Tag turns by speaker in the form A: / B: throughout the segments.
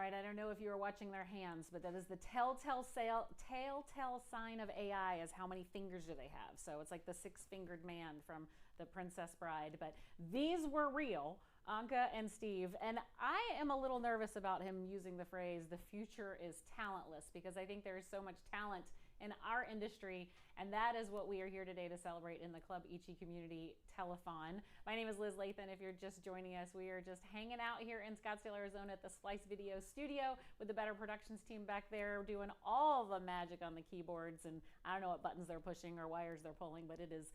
A: right, I don't know if you were watching their hands, but that is the telltale sign of AI is how many fingers do they have. So it's like the six-fingered man from The Princess Bride. But these were real, Anka and Steve. And I am a little nervous about him using the phrase, the future is talentless, because I think there is so much talent in our industry, and that is what we are here today to celebrate in the Club Ichi Community Telethon. My name is Liz Lathan. If you're just joining us, we are just hanging out here in Scottsdale, Arizona at the Splice Video Studio with the Better Productions team back there doing all the magic on the keyboards, and I don't know what buttons they're pushing or wires they're pulling, but it is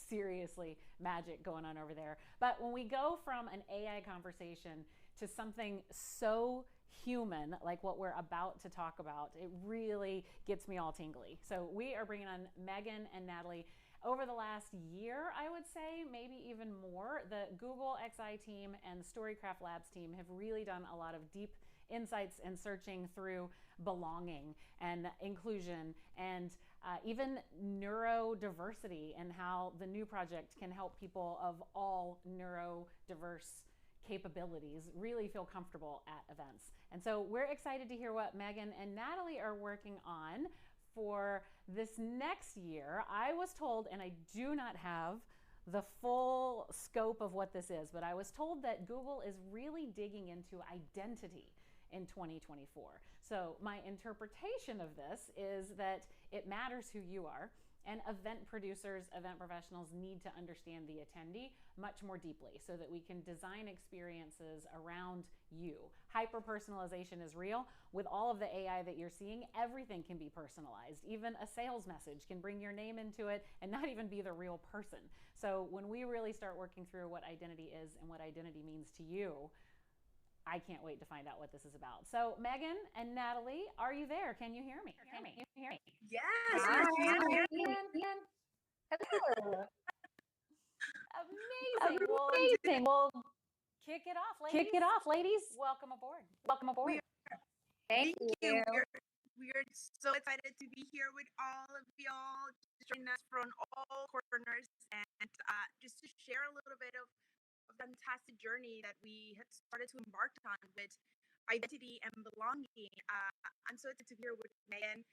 A: seriously magic going on over there. But when we go from an AI conversation to something so human like what we're about to talk about, it really gets me all tingly. So we are bringing on Megan and Natalie. Over the last year, I would say, maybe even more, the Google XI team and the Storycraft Labs team have really done a lot of deep insights and searching through belonging and inclusion and even neurodiversity, and how the new project can help people of all neurodiverse capabilities really feel comfortable at events. And so we're excited to hear what Megan and Natalie are working on for this next year. I was told, and I do not have the full scope of what this is, but I was told that Google is really digging into identity in 2024. So my interpretation of this is that it matters who you are, and event producers, event professionals need to understand the attendee much more deeply so that we can design experiences around you. Hyper-personalization is real. With all of the AI that you're seeing, everything can be personalized. Even a sales message can bring your name into it and not even be the real person. So when we really start working through what identity is and what identity means to you, I can't wait to find out what this is about. So Megan and Natalie, are you there? Can you hear me?
B: Can you hear me?
C: Yes,
B: Hi,
C: yes,
B: Ian. Hello.
A: Amazing.
B: Amazing. Well,
A: Kick it off, ladies.
B: kick it off, ladies.
A: Welcome aboard.
B: Welcome aboard.
C: thank
B: Thank
C: you.
B: you.
C: We're so excited to be here with all of y'all, joining us from all corners, and just to share a little bit of a fantastic journey that we had started to embark on with identity and belonging. I'm so excited to be here with Megan.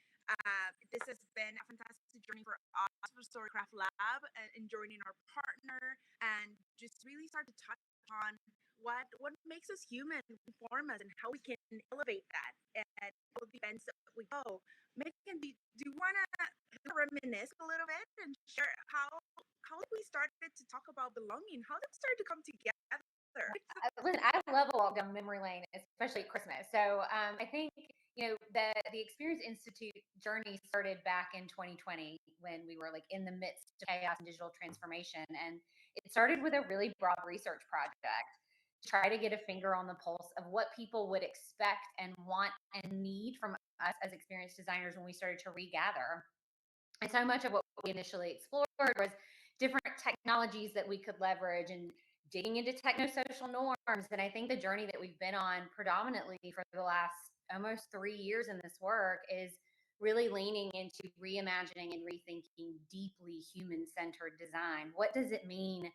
C: This has been a fantastic journey for us for Storycraft Lab, and joining our partner, and just really start to touch on what makes us human, inform us, and how we can elevate that at all the events that we go. Megan, do you want to reminisce a little bit and share how we started to talk about belonging, how that started to come together?
B: Listen, I love a walk down memory lane, especially at Christmas. So I think the Experience Institute journey started back in 2020 when we were like in the midst of chaos and digital transformation, and it started with a really broad research project to try to get a finger on the pulse of what people would expect and want and need from us as experience designers when we started to regather. And so much of what we initially explored was different technologies that we could leverage and digging into techno-social norms. And I think the journey that we've been on predominantly for the last almost 3 years in this work is really leaning into reimagining and rethinking deeply human-centered design. What does it mean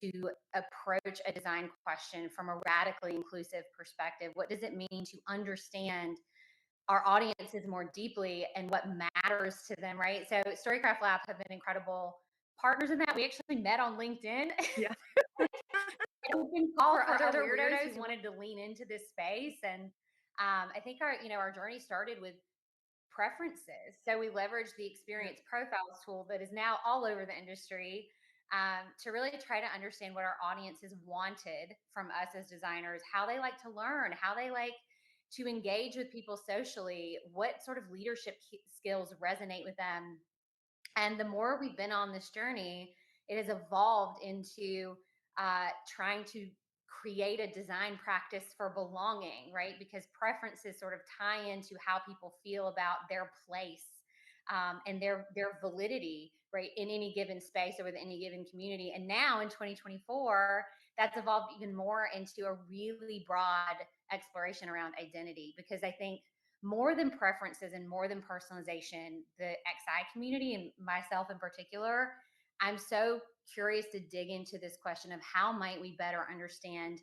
B: to approach a design question from a radically inclusive perspective? What does it mean to understand our audiences more deeply and what matters to them, right? So Storycraft Lab have been incredible partners in that. We actually met on LinkedIn.
C: Yeah.
B: Open call for other weirdos who wanted to lean into this space. And I think our journey started with preferences. So we leveraged the experience profiles tool that is now all over the industry to really try to understand what our audiences wanted from us as designers, how they like to learn, how they like to engage with people socially, what sort of leadership skills resonate with them. And the more we've been on this journey, it has evolved into trying to create a design practice for belonging, right? Because preferences sort of tie into how people feel about their place and their validity, right, in any given space or within any given community. And now in 2024, that's evolved even more into a really broad exploration around identity, because I think more than preferences and more than personalization, the XI community and myself in particular, I'm so curious to dig into this question of how might we better understand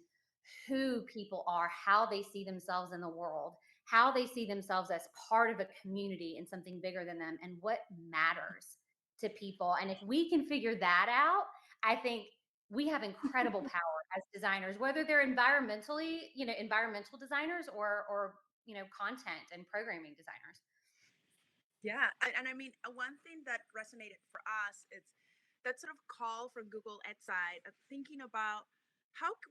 B: who people are, how they see themselves in the world, how they see themselves as part of a community and something bigger than them, and what matters to people. And if we can figure that out, I think we have incredible power as designers, whether they're environmentally, environmental designers or content and programming designers.
C: Yeah, and I mean, one thing that resonated for us is that sort of call from Google Ed side of thinking about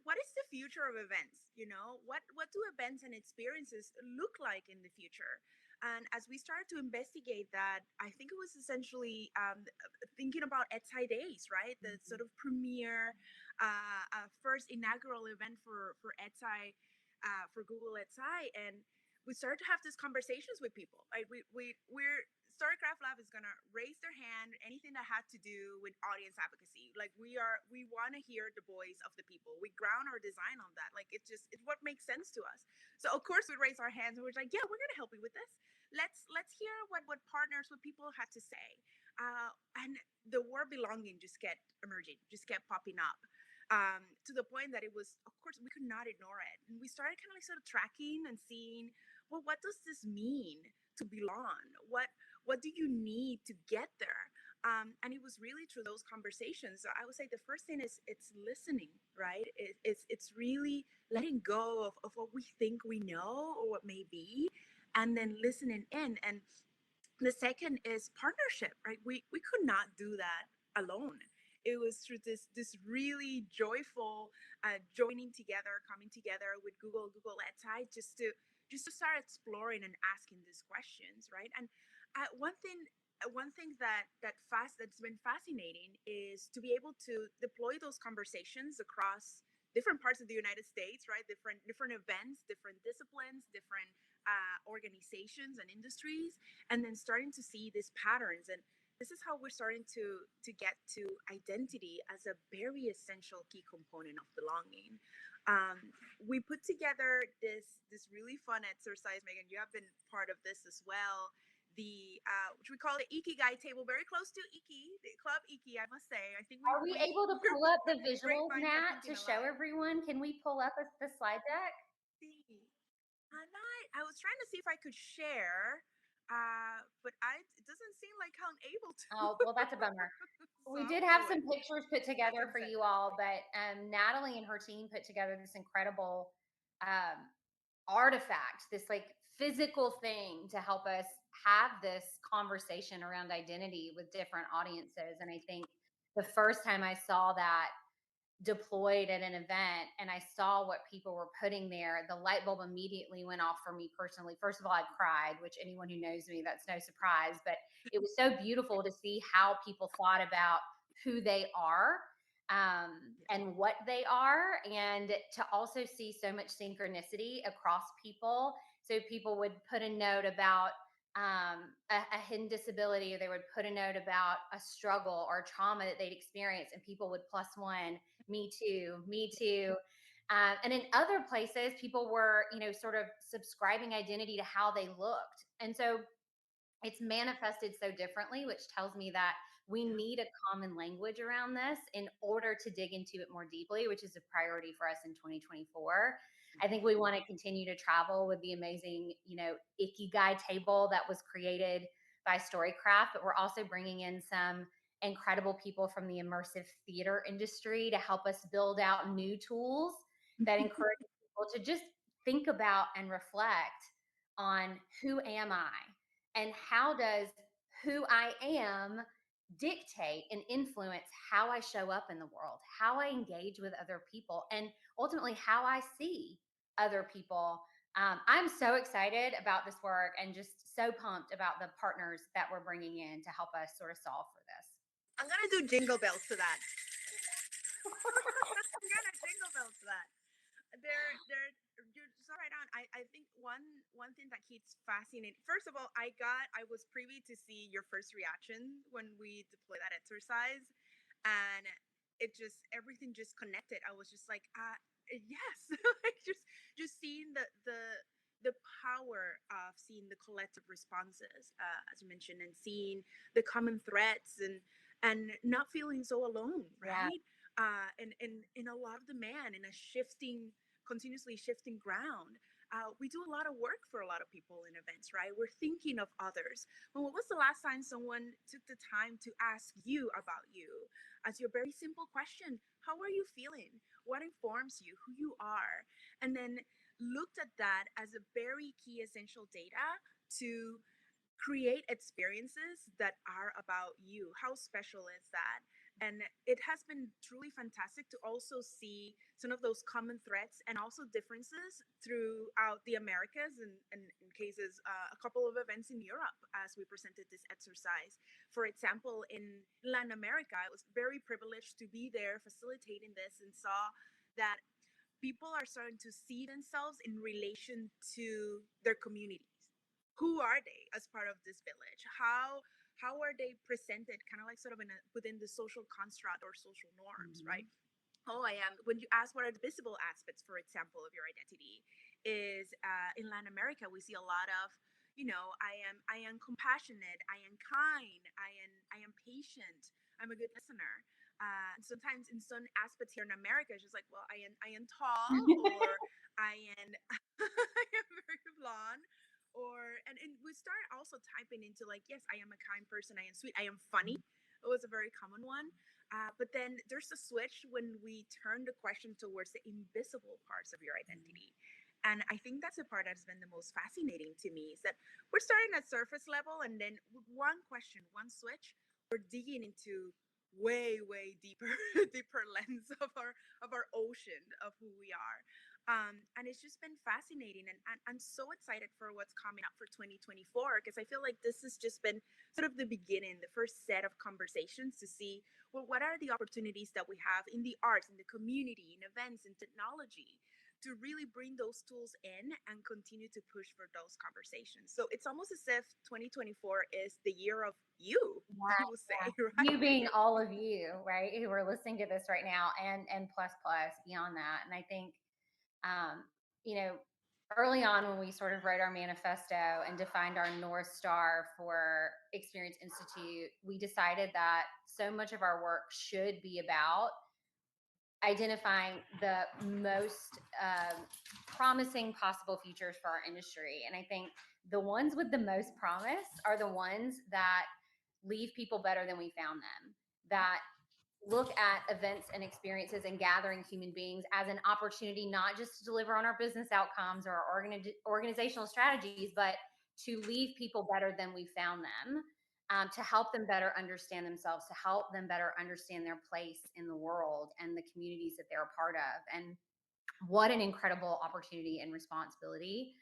C: what is the future of events? You know, what do events and experiences look like in the future? And as we started to investigate that, I think it was essentially thinking about EdSci Days, right? The sort of premiere, first inaugural event for EdSci, for Google EdSci, and we started to have these conversations with people. Like we're Storycraft Lab is gonna raise their hand anything that had to do with audience advocacy. Like we want to hear the voice of the people. We ground our design on that. Like it's what makes sense to us. So of course we raise our hands and we're like, yeah, we're gonna help you with this. Let's hear what partners, what people had to say. And the word belonging just kept emerging, just kept popping up. To the point that it was, of course, we could not ignore it. And we started kind of like sort of tracking and seeing, well, what does this mean to belong? What do you need to get there? And it was really through those conversations. So I would say the first thing is it's listening, right? It's really letting go of what we think we know or what may be, and then listening in. And the second is partnership, right? We could not do that alone. It was through this really joyful joining together, coming together with Google Etsai, just to start exploring and asking these questions, right? And one thing that's been fascinating is to be able to deploy those conversations across different parts of the United States, right? Different events, different disciplines, different organizations and industries, and then starting to see these patterns. And this is how we're starting to get to identity as a very essential key component of belonging. We put together this really fun exercise. Megan, you have been part of this as well. The which we call the Ikigai table, very close to the Club Iki, I must say. I think
B: Are we able to pull up the
C: great
B: visuals,
C: minds are
B: Nat,
C: thinking
B: to show
C: alike.
B: everyone? Can we pull up the slide deck?
C: See. I was trying to see if I could share, but it doesn't seem like I'm able to.
B: Oh, well, that's a bummer.
C: So
B: We
C: I'll
B: did have
C: do
B: some
C: it.
B: pictures put
C: I
B: together
C: can
B: for
C: send
B: you
C: them.
B: all, but Natalie and her team put together this incredible um, artifact, this like physical thing to help us have this conversation around identity with different audiences. And I think the first time I saw that deployed at an event and I saw what people were putting there, the light bulb immediately went off for me personally. First of all, I cried, which anyone who knows me, that's no surprise, but it was so beautiful to see how people thought about who they are and what they are, and to also see so much synchronicity across people. So people would put a note about a hidden disability, or they would put a note about a struggle or trauma that they'd experienced, and people would plus one, me too, me too. And in other places, people were, sort of subscribing identity to how they looked. And so it's manifested so differently, which tells me that we need a common language around this in order to dig into it more deeply, which is a priority for us in 2024. I think we want to continue to travel with the amazing, Ikigai table that was created by Storycraft, but we're also bringing in some incredible people from the immersive theater industry to help us build out new tools that encourage people to just think about and reflect on who am I, and how does who I am dictate and influence how I show up in the world, how I engage with other people, and ultimately how I see other people. I'm so excited about this work and just so pumped about the partners that we're bringing in to help us sort of solve for this.
C: I'm gonna do jingle bells to that. I'm gonna jingle bells to that. You're so right on. I think one thing that keeps fascinating. First of all, I was privy to see your first reaction when we deployed that exercise, and everything just connected. I was just like, yes, like just seeing the power of seeing the collective responses, as you mentioned, and seeing the common threads, and not feeling so alone,
B: Yeah.
C: right? And in a lot of demand, in a shifting continuously shifting ground. We do a lot of work for a lot of people in events, right? We're thinking of others. Well, what was the last time someone took the time to ask you about you? As your very simple question, how are you feeling? What informs you, who you are? And then looked at that as a very key essential data to create experiences that are about you. How special is that? And it has been truly fantastic to also see some of those common threads and also differences throughout the Americas, and in cases, a couple of events in Europe as we presented this exercise. For example, in Latin America, I was very privileged to be there facilitating this and saw that people are starting to see themselves in relation to their communities. Who are they as part of this village? How are they presented kind of like sort of within the social construct or social norms, right?
A: Mhm.
C: Oh, I am. When you ask what are the visible aspects, for example, of your identity, is in Latin America we see a lot of, I am compassionate, I am kind, I am patient, I'm a good listener. And sometimes in some aspects here in America, it's just like, well, I am tall, or I am I am very blonde, and we start also typing into like, yes, I am a kind person, I am sweet, I am funny. It was a very common one. But then there's a switch when we turn the question towards the invisible parts of your identity. And I think that's the part that's been the most fascinating to me, is that we're starting at surface level, and then with one question, one switch, we're digging into way, way deeper, deeper lens of our ocean of who we are. And it's just been fascinating, and I'm so excited for what's coming up for 2024, because I feel like this has just been sort of the beginning, the first set of conversations to see, well, what are the opportunities that we have in the arts, in the community, in events, in technology, to really bring those tools in and continue to push for those conversations. So it's almost as if 2024 is the year of you,
B: Yeah,
C: I will say,
B: yeah. You
C: right?
B: being all of you, right, who are listening to this right now, and plus beyond that. And I think, um, you know, early on when we sort of wrote our manifesto and defined our North Star for Experience Institute, we decided that so much of our work should be about identifying the most promising possible futures for our industry. And I think the ones with the most promise are the ones that leave people better than we found them, that look at events and experiences and gathering human beings as an opportunity, not just to deliver on our business outcomes or our organizational strategies, but to leave people better than we found them, to help them better understand themselves, to help them better understand their place in the world and the communities that they're a part of. And what an incredible opportunity and responsibility.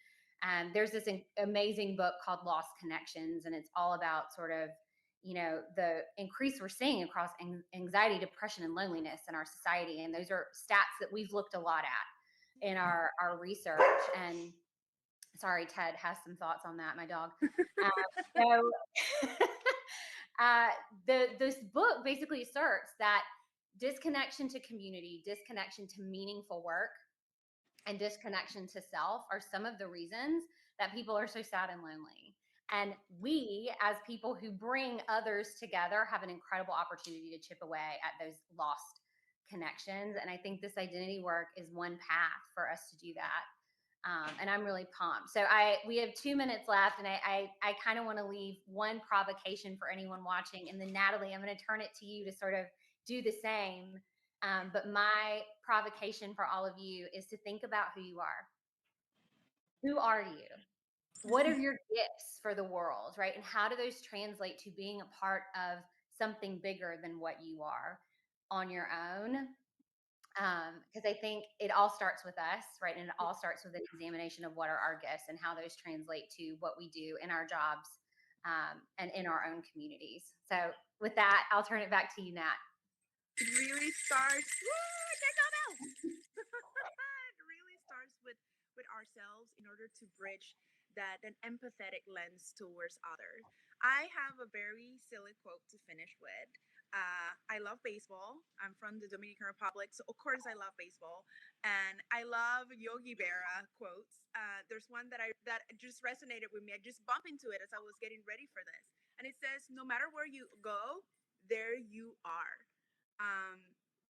B: There's this amazing book called Lost Connections, and it's all about sort of, the increase we're seeing across anxiety, depression, and loneliness in our society. And those are stats that we've looked a lot at in our research. And sorry, Ted has some thoughts on that, my dog. So uh, this book basically asserts that disconnection to community, disconnection to meaningful work, and disconnection to self are some of the reasons that people are so sad and lonely. And we, as people who bring others together, have an incredible opportunity to chip away at those lost connections. And I think this identity work is one path for us to do that. And I'm really pumped. So we have 2 minutes left, and I kind of want to leave one provocation for anyone watching. And then Natalie, I'm going to turn it to you to sort of do the same. But my provocation for all of you is to think about who you are. Who are you? What are your gifts for the world, right? And how do those translate to being a part of something bigger than what you are on your own? Because I think it all starts with us, right? And it all starts with an examination of what are our gifts and how those translate to what we do in our jobs, and in our own communities. So with that, I'll turn it back to you, Nat.
C: It really starts. Woo, jingle bell! It really starts with ourselves in order to bridge that an empathetic lens towards others. I have a very silly quote to finish with. I love baseball. I'm from the Dominican Republic, so of course I love baseball, and I love Yogi Berra quotes. There's one that just resonated with me. I just bumped into it as I was getting ready for this, and it says, "No matter where you go, there you are." Um,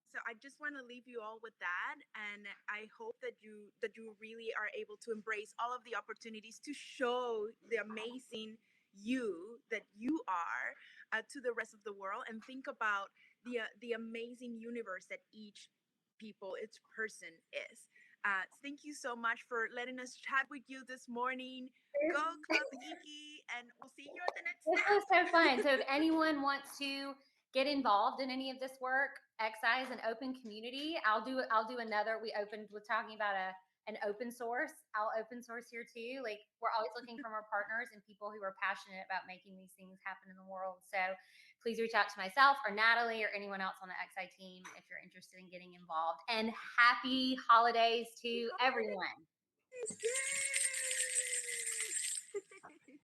C: So I just want to leave you all with that, and I hope that you really are able to embrace all of the opportunities to show the amazing you that you are to the rest of the world, and think about the amazing universe that each person is. Thank you so much for letting us chat with you this morning. Go Club Geeky, and we'll see you at the next
B: This
C: step.
B: was so fun. So if anyone wants to get involved in any of this work, XI is an open community. I'll do another. We opened with talking about an open source. I'll open source here too. Like we're always looking for more partners and people who are passionate about making these things happen in the world. So please reach out to myself or Natalie or anyone else on the XI team if you're interested in getting involved. And happy holidays to everyone.
C: Yay!